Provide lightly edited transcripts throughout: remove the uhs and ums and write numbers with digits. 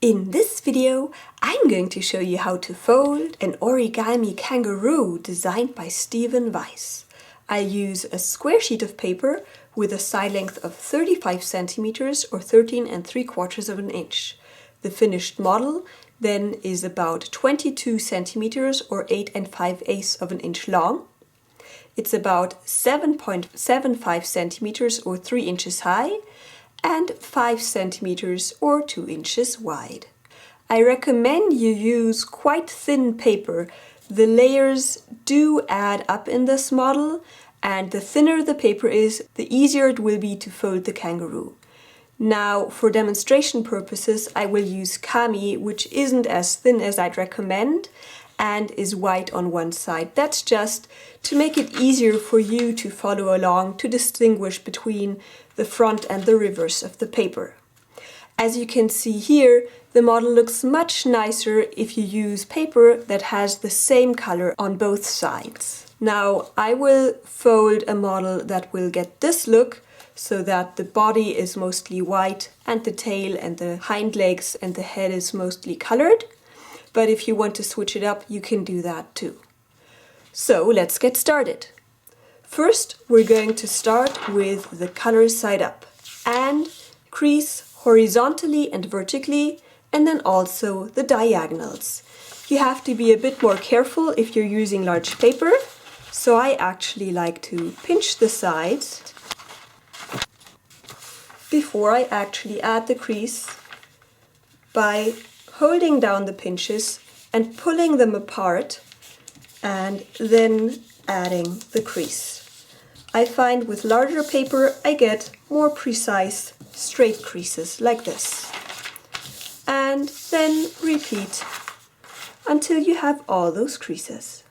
In this video, I'm going to show you how to fold an origami kangaroo designed by Stephen Weiss. I use a square sheet of paper with a side length of 35 centimeters or 13¾ of an inch. The finished model then is about 22 centimeters or 8�5 of an inch long. It's about 7.75 centimeters or 3 inches high and 5 centimeters or 2 inches wide. I recommend you use quite thin paper. The layers do add up in this model, and the thinner the paper is, the easier it will be to fold the kangaroo. Now, for demonstration purposes, I will use kami, which isn't as thin as I'd recommend and is white on one side. That's just to make it easier for you to follow along, to distinguish between the front and the reverse of the paper. As you can see here, the model looks much nicer if you use paper that has the same color on both sides. Now, I will fold a model that will get this look, so that the body is mostly white and the tail and the hind legs and the head is mostly colored. But if you want to switch it up, you can do that too. So let's get started. First, we're going to start with the color side up and crease horizontally and vertically, and then also the diagonals. You have to be a bit more careful if you're using large paper, so I actually like to pinch the sides before I actually add the crease by holding down the pinches and pulling them apart and then adding the crease. I find with larger paper I get more precise straight creases like this. And then repeat until you have all those creases.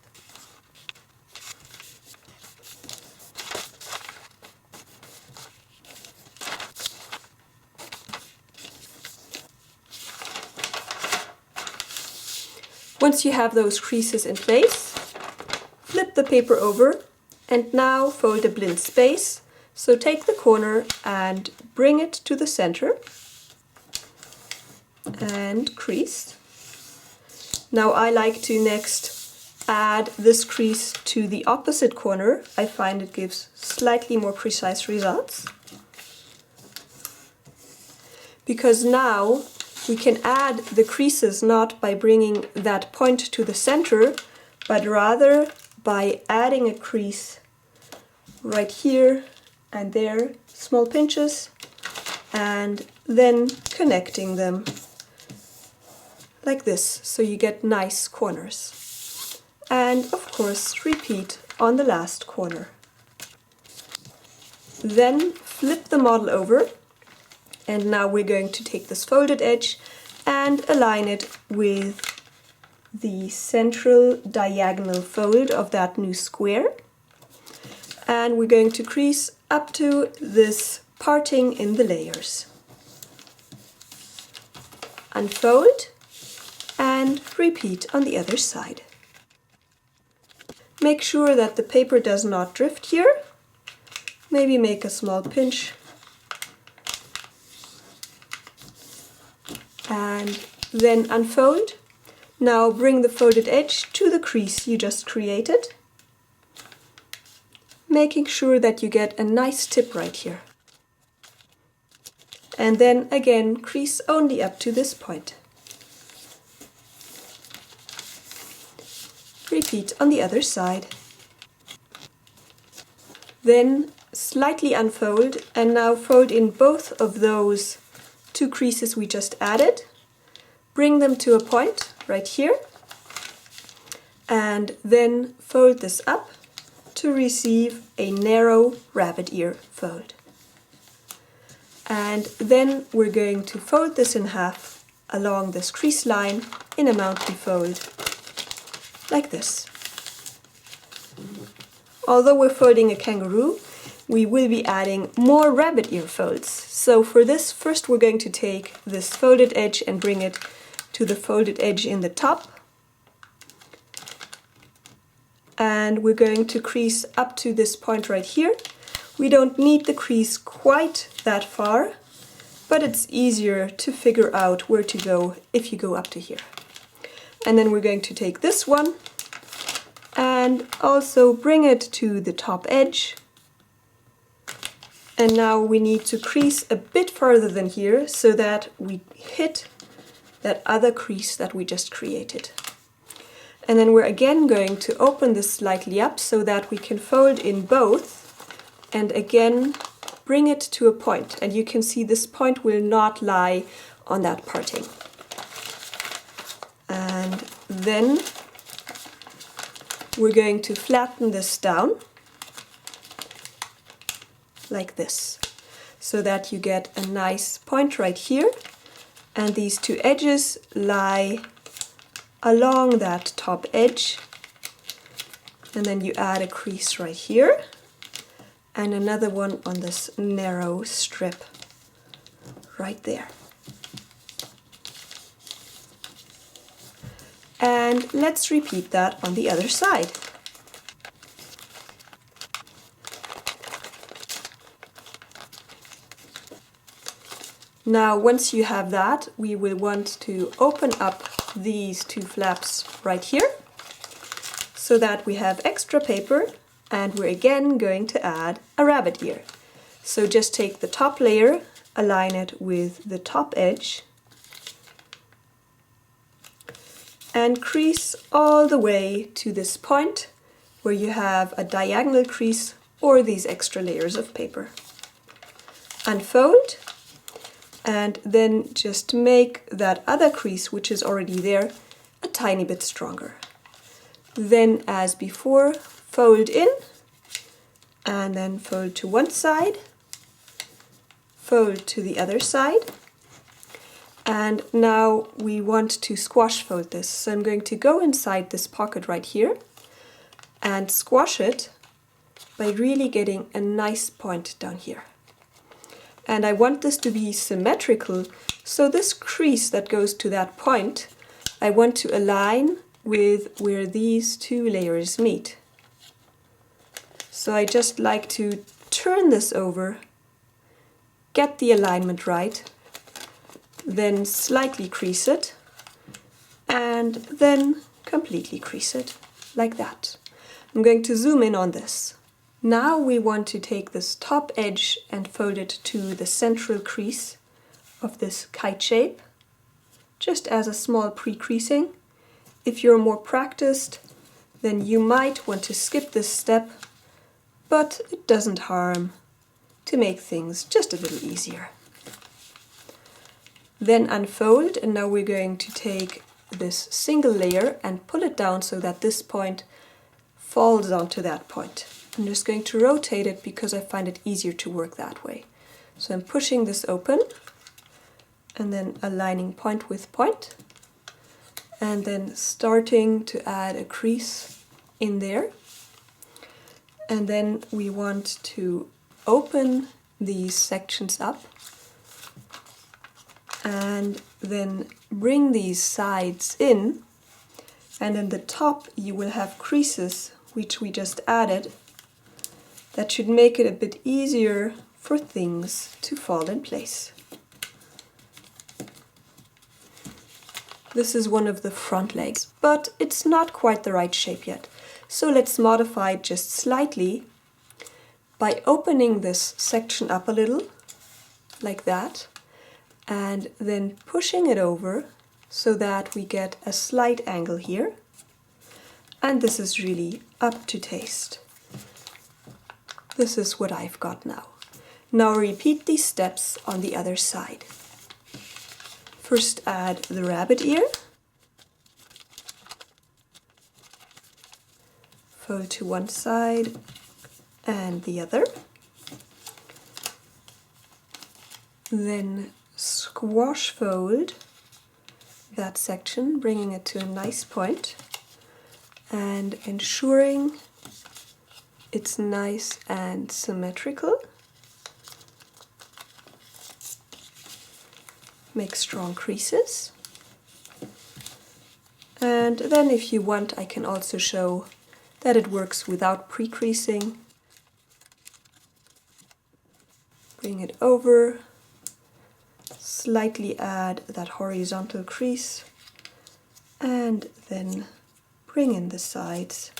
Once you have those creases in place, flip the paper over and now fold a blind space. So take the corner and bring it to the center and crease. Now I like to next add this crease to the opposite corner. I find it gives slightly more precise results. Because now we can add the creases not by bringing that point to the center, but rather by adding a crease right here and there, small pinches, and then connecting them like this, so you get nice corners. And of course, repeat on the last corner. Then flip the model over. And now we're going to take this folded edge and align it with the central diagonal fold of that new square. And we're going to crease up to this parting in the layers. Unfold and repeat on the other side. Make sure that the paper does not drift here. Maybe make a small pinch. And then unfold. Now bring the folded edge to the crease you just created, making sure that you get a nice tip right here. And then again crease only up to this point. Repeat on the other side. Then slightly unfold and now fold in both of those two creases we just added, bring them to a point right here, and then fold this up to receive a narrow rabbit ear fold. And then we're going to fold this in half along this crease line in a mountain fold, like this. Although we're folding a kangaroo, we will be adding more rabbit ear folds. So for this, first we're going to take this folded edge and bring it to the folded edge in the top. And we're going to crease up to this point right here. We don't need the crease quite that far, but it's easier to figure out where to go if you go up to here. And then we're going to take this one and also bring it to the top edge. And now we need to crease a bit further than here so that we hit that other crease that we just created. And then we're again going to open this slightly up so that we can fold in both and again bring it to a point. And you can see this point will not lie on that parting. And then we're going to flatten this down like this, so that you get a nice point right here, and these two edges lie along that top edge, and then you add a crease right here and another one on this narrow strip right there. And let's repeat that on the other side. Now, once you have that, we will want to open up these two flaps right here so that we have extra paper, and we're again going to add a rabbit ear. So just take the top layer, align it with the top edge, and crease all the way to this point where you have a diagonal crease or these extra layers of paper. Unfold, and then just make that other crease, which is already there, a tiny bit stronger. Then, as before, fold in, and then fold to one side, fold to the other side, and now we want to squash fold this. So I'm going to go inside this pocket right here and squash it by really getting a nice point down here. And I want this to be symmetrical, so this crease that goes to that point, I want to align with where these two layers meet. So I just like to turn this over, get the alignment right, then slightly crease it, and then completely crease it, like that. I'm going to zoom in on this. Now we want to take this top edge and fold it to the central crease of this kite shape, just as a small pre-creasing. If you're more practiced, then you might want to skip this step, but it doesn't harm to make things just a little easier. Then unfold, and now we're going to take this single layer and pull it down so that this point falls onto that point. I'm just going to rotate it because I find it easier to work that way. So I'm pushing this open and then aligning point with point, and then starting to add a crease in there. And then we want to open these sections up and then bring these sides in, and in the top you will have creases which we just added. That should make it a bit easier for things to fall in place. This is one of the front legs, but it's not quite the right shape yet. So let's modify it just slightly by opening this section up a little, like that, and then pushing it over so that we get a slight angle here. And this is really up to taste. This is what I've got now. Now repeat these steps on the other side. First add the rabbit ear. Fold to one side and the other. Then squash fold that section, bringing it to a nice point and ensuring it's nice and symmetrical. Make strong creases. And then if you want, I can also show that it works without pre-creasing. Bring it over slightly add that horizontal crease and then bring in the sides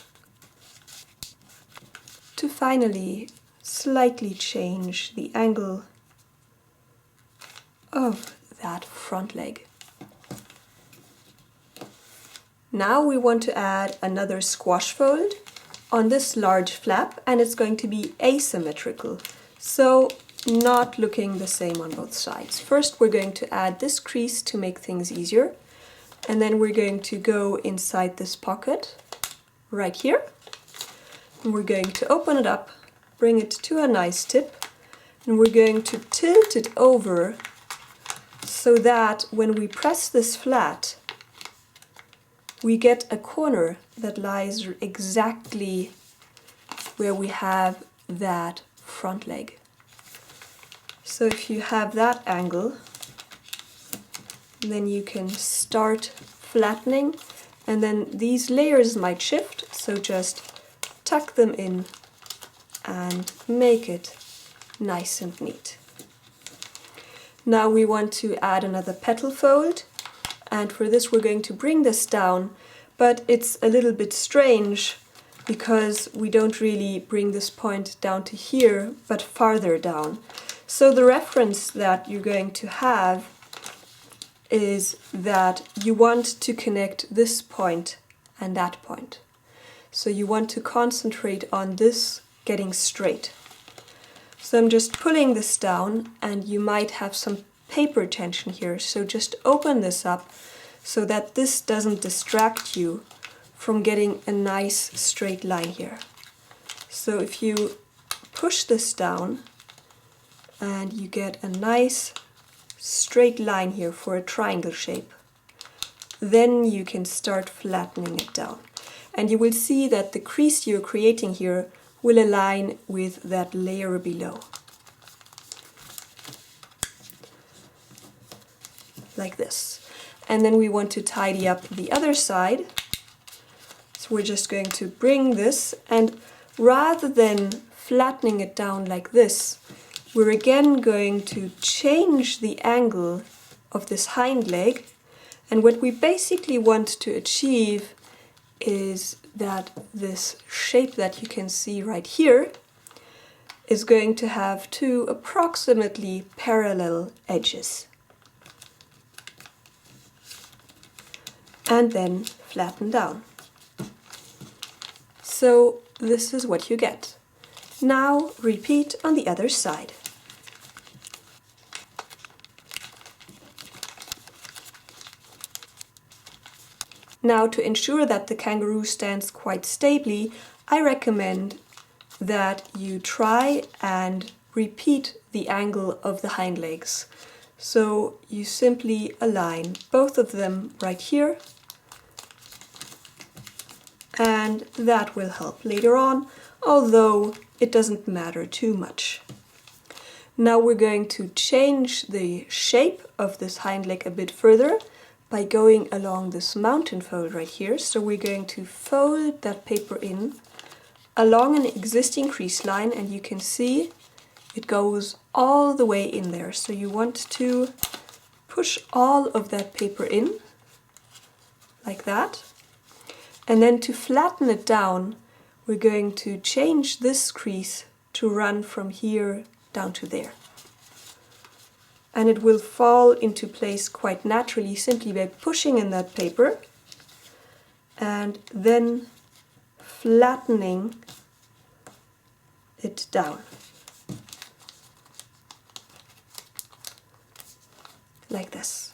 to finally slightly change the angle of that front leg. Now we want to add another squash fold on this large flap, and it's going to be asymmetrical, so not looking the same on both sides. First we're going to add this crease to make things easier, and then we're going to go inside this pocket right here, and we're going to open it up, bring it to a nice tip, and we're going to tilt it over so that when we press this flat, we get a corner that lies exactly where we have that front leg. So if you have that angle, then you can start flattening, and then these layers might shift, so just tuck them in and make it nice and neat. Now we want to add another petal fold, and for this we're going to bring this down, but it's a little bit strange because we don't really bring this point down to here, but farther down. So the reference that you're going to have is that you want to connect this point and that point. So you want to concentrate on this getting straight. So I'm just pulling this down, and you might have some paper tension here, so just open this up so that this doesn't distract you from getting a nice straight line here. So if you push this down and you get a nice straight line here for a triangle shape, then you can start flattening it down. And you will see that the crease you're creating here will align with that layer below. Like this. And then we want to tidy up the other side. So we're just going to bring this, and rather than flattening it down like this, we're again going to change the angle of this hind leg. And what we basically want to achieve is that this shape that you can see right here is going to have two approximately parallel edges. And then flatten down. So this is what you get. Now repeat on the other side. Now, to ensure that the kangaroo stands quite stably, I recommend that you try and repeat the angle of the hind legs. So you simply align both of them right here, and that will help later on, although it doesn't matter too much. Now we're going to change the shape of this hind leg a bit further by going along this mountain fold right here. So we're going to fold that paper in along an existing crease line, and you can see it goes all the way in there. So you want to push all of that paper in, like that. And then to flatten it down, we're going to change this crease to run from here down to there. And it will fall into place quite naturally simply by pushing in that paper and then flattening it down. Like this.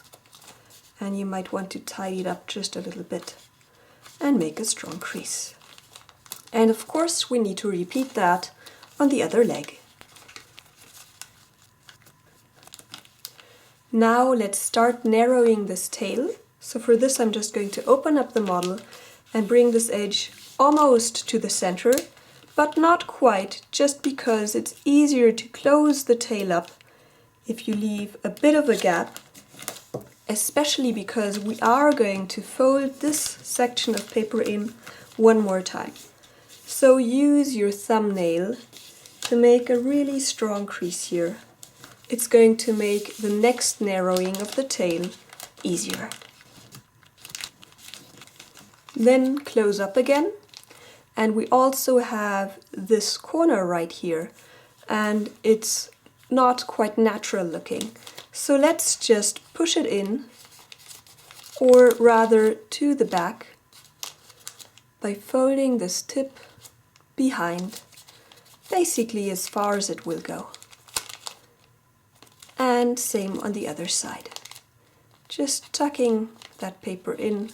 And you might want to tidy it up just a little bit and make a strong crease. And of course we need to repeat that on the other leg. Now let's start narrowing this tail. So for this I'm just going to open up the model and bring this edge almost to the center, but not quite, just because it's easier to close the tail up if you leave a bit of a gap, especially because we are going to fold this section of paper in one more time. So use your thumbnail to make a really strong crease here it's going to make the next narrowing of the tail easier. Then close up again, and we also have this corner right here, and it's not quite natural looking. So let's just push it in, or rather to the back, by folding this tip behind, basically as far as it will go. And same on the other side. Just tucking that paper in,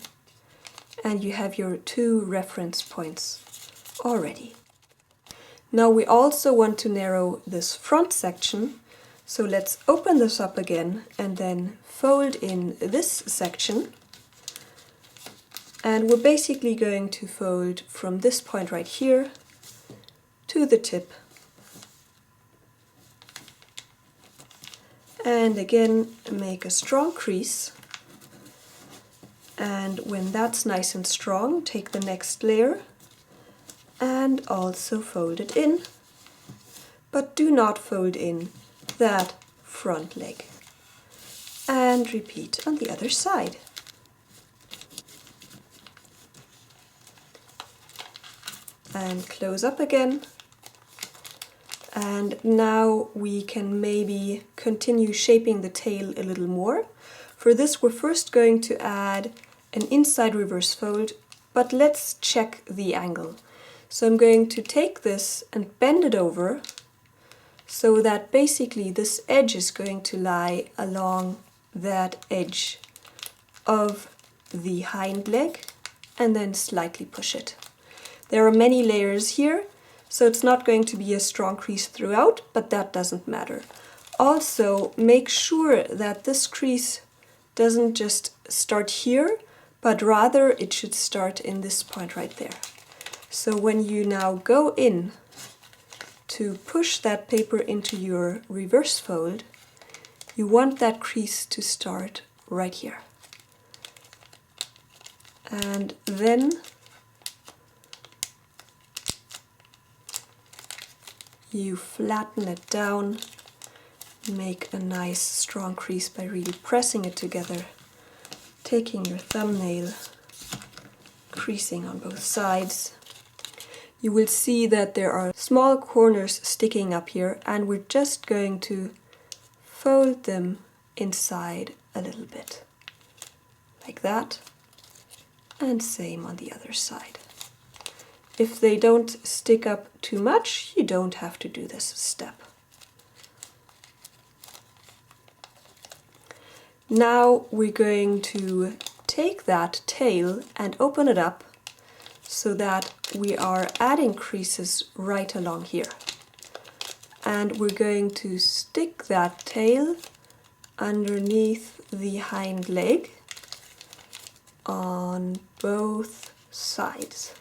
and you have your 2 reference points already. Now we also want to narrow this front section, so let's open this up again and then fold in this section. And we're basically going to fold from this point right here to the tip. And again, make a strong crease. And when that's nice and strong, take the next layer and also fold it in. But do not fold in that front leg. And repeat on the other side. And close up again. And now we can maybe continue shaping the tail a little more. For this, we're first going to add an inside reverse fold, but let's check the angle. So I'm going to take this and bend it over so that basically this edge is going to lie along that edge of the hind leg, and then slightly push it. There are many layers here, so it's not going to be a strong crease throughout, but that doesn't matter. Also, make sure that this crease doesn't just start here, but rather it should start in this point right there. So when you now go in to push that paper into your reverse fold, you want that crease to start right here. And then you flatten it down, make a nice strong crease by really pressing it together, taking your thumbnail, creasing on both sides. You will see that there are small corners sticking up here, and we're just going to fold them inside a little bit, like that, and same on the other side. If they don't stick up too much, you don't have to do this step. Now we're going to take that tail and open it up so that we are adding creases right along here. And we're going to stick that tail underneath the hind leg on both sides.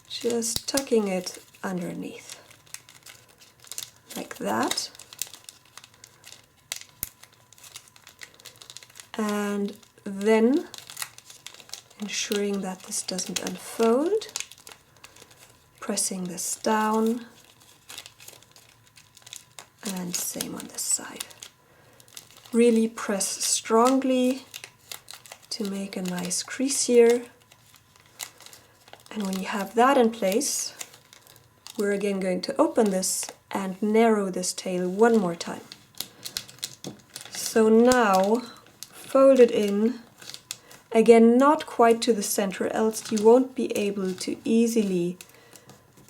Just tucking it underneath, like that. And then, ensuring that this doesn't unfold, pressing this down, and same on this side. Really press strongly to make a nice crease here. And when you have that in place, we're again going to open this and narrow this tail one more time. So now, fold it in, again not quite to the center, else you won't be able to easily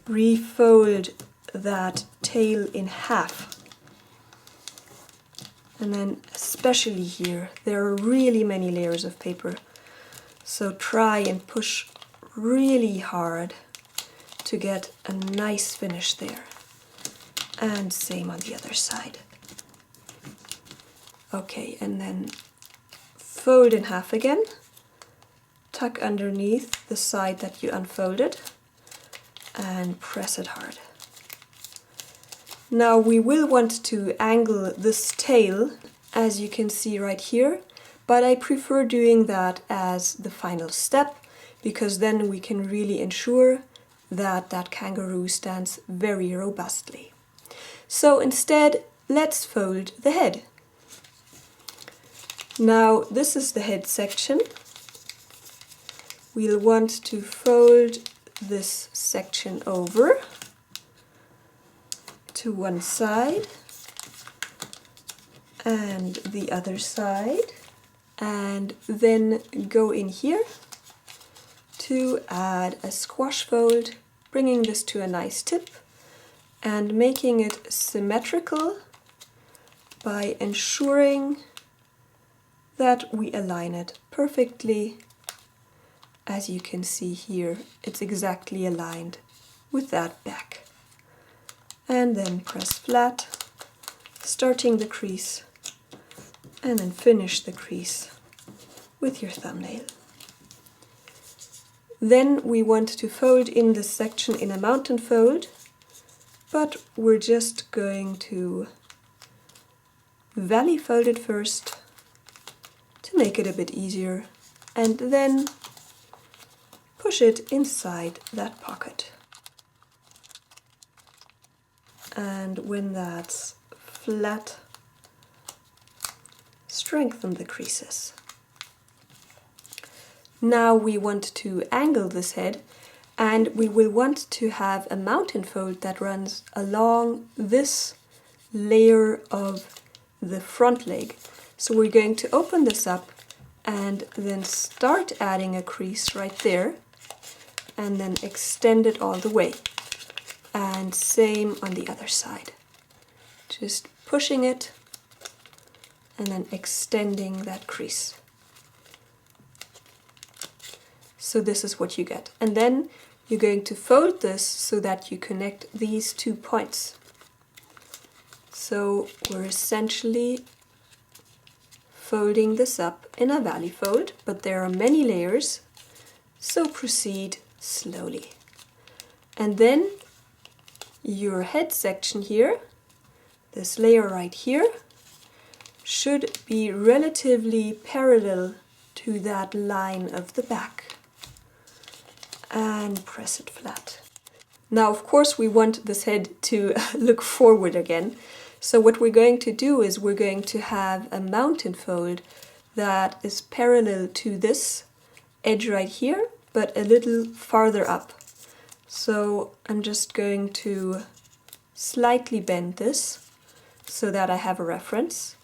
refold that tail in half. And then especially here, there are really many layers of paper, so try and push really hard to get a nice finish there. And same on the other side. Okay, and then fold in half again, tuck underneath the side that you unfolded, and press it hard. Now we will want to angle this tail, as you can see right here, but I prefer doing that as the final step, because then we can really ensure that that kangaroo stands very robustly. So instead, let's fold the head. Now this is the head section. We'll want to fold this section over to one side and the other side, and then go in here to add a squash fold, bringing this to a nice tip and making it symmetrical by ensuring that we align it perfectly. As you can see here, it's exactly aligned with that back. And then press flat, starting the crease, and then finish the crease with your thumbnail. Then we want to fold in this section in a mountain fold, but we're just going to valley fold it first to make it a bit easier, and then push it inside that pocket. And when that's flat, strengthen the creases. Now we want to angle this head, and we will want to have a mountain fold that runs along this layer of the front leg. So we're going to open this up and then start adding a crease right there, and then extend it all the way. And same on the other side. Just pushing it and then extending that crease. So this is what you get. And then you're going to fold this so that you connect these 2 points. So we're essentially folding this up in a valley fold, but there are many layers, so proceed slowly. And then your head section here, this layer right here, should be relatively parallel to that line of the back. And press it flat. Now, of course, we want this head to look forward again. So what we're going to do is we're going to have a mountain fold that is parallel to this edge right here, but a little farther up. So I'm just going to slightly bend this so that I have a reference.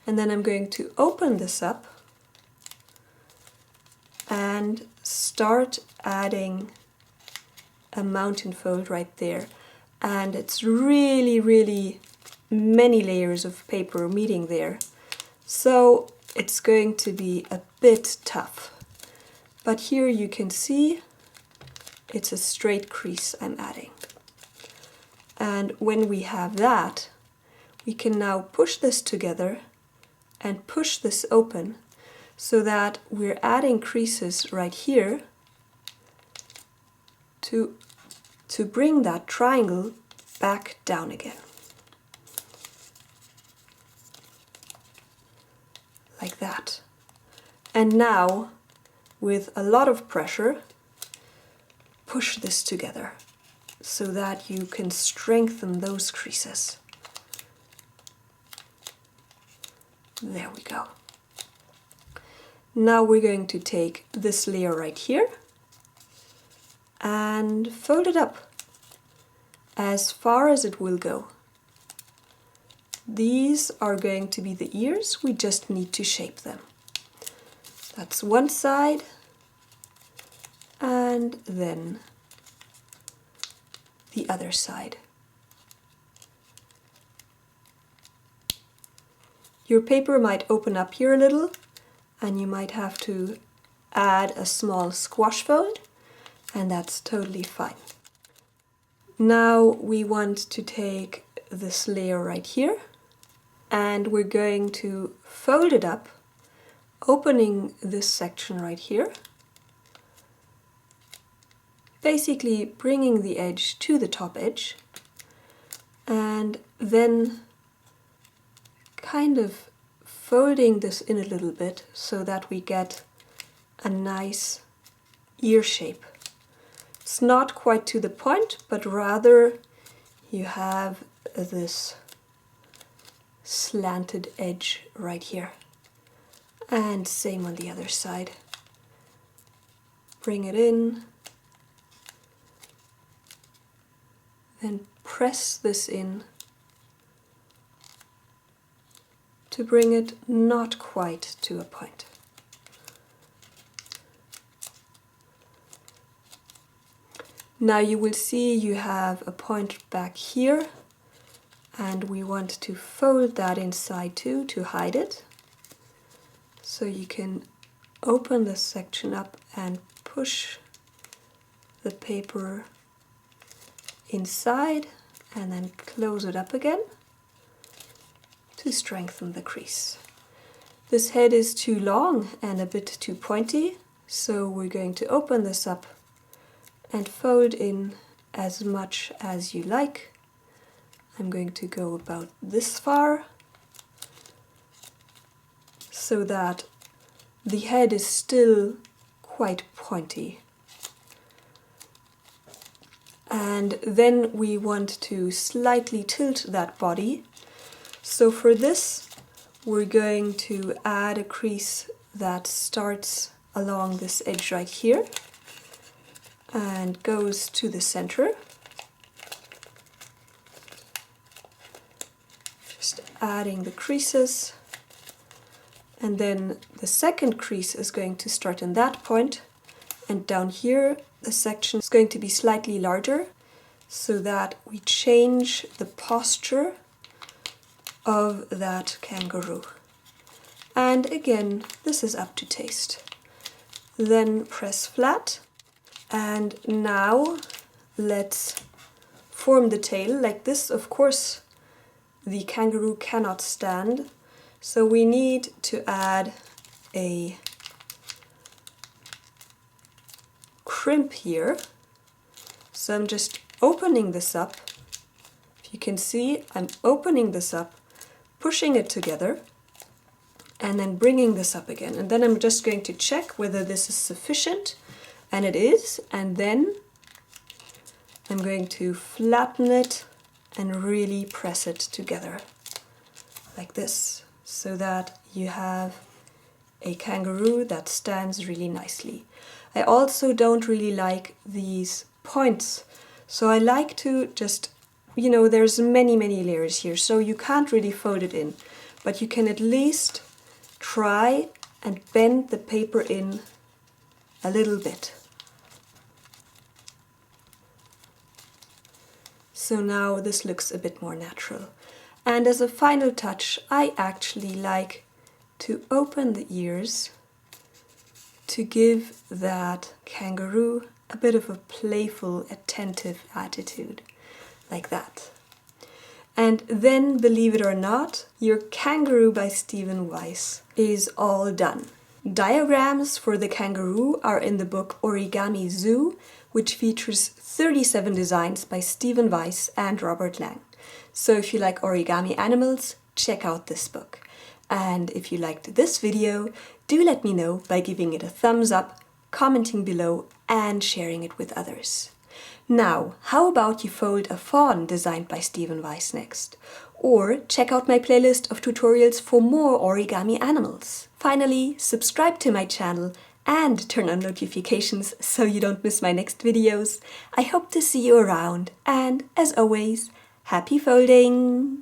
And then I'm going to open this up and start adding a mountain fold right there. And it's really many layers of paper meeting there. So it's going to be a bit tough. But here you can see it's a straight crease I'm adding. And when we have that, we can now push this together and push this open so that we're adding creases right here to bring that triangle back down again. Like that. And now, with a lot of pressure, push this together so that you can strengthen those creases. There we go. Now we're going to take this layer right here and fold it up as far as it will go. These are going to be the ears, we just need to shape them. That's one side, and then the other side. Your paper might open up here a little, and you might have to add a small squash fold, and that's totally fine. Now we want to take this layer right here, and we're going to fold it up, opening this section right here, basically bringing the edge to the top edge, and then kind of folding this in a little bit so that we get a nice ear shape. It's not quite to the point, but rather you have this slanted edge right here. And same on the other side. Bring it in, then press this in to bring it not quite to a point. Now you will see you have a point back here, and we want to fold that inside too to hide it. So you can open this section up and push the paper inside and then close it up again to strengthen the crease. This head is too long and a bit too pointy, so we're going to open this up and fold in as much as you like. I'm going to go about this far so that the head is still quite pointy. And then we want to slightly tilt that body. So for this, we're going to add a crease that starts along this edge right here and goes to the center. Just adding the creases. And then the second crease is going to start in that point, and down here the section is going to be slightly larger so that we change the posture of that kangaroo. And again, this is up to taste. Then press flat, and now let's form the tail like this. Of course, the kangaroo cannot stand, so we need to add a crimp here. So I'm just opening this up. If you can see, I'm opening this up, pushing it together, and then bringing this up again. And then I'm just going to check whether this is sufficient, and it is. And then I'm going to flatten it and really press it together like this, so that you have a kangaroo that stands really nicely. I also don't really like these points, so I like to just, there's many layers here, so you can't really fold it in, but you can at least try and bend the paper in a little bit. So now this looks a bit more natural. And as a final touch, I actually like to open the ears to give that kangaroo a bit of a playful, attentive attitude, like that. And then, believe it or not, your Kangaroo by Stephen Weiss is all done. Diagrams for the kangaroo are in the book Origami Zoo, which features 37 designs by Stephen Weiss and Robert Lang. So if you like origami animals, check out this book. And if you liked this video, do let me know by giving it a thumbs up, commenting below, and sharing it with others. Now, how about you fold a fawn designed by Stephen Weiss next? Or check out my playlist of tutorials for more origami animals. Finally, subscribe to my channel and turn on notifications so you don't miss my next videos. I hope to see you around, and as always, happy folding!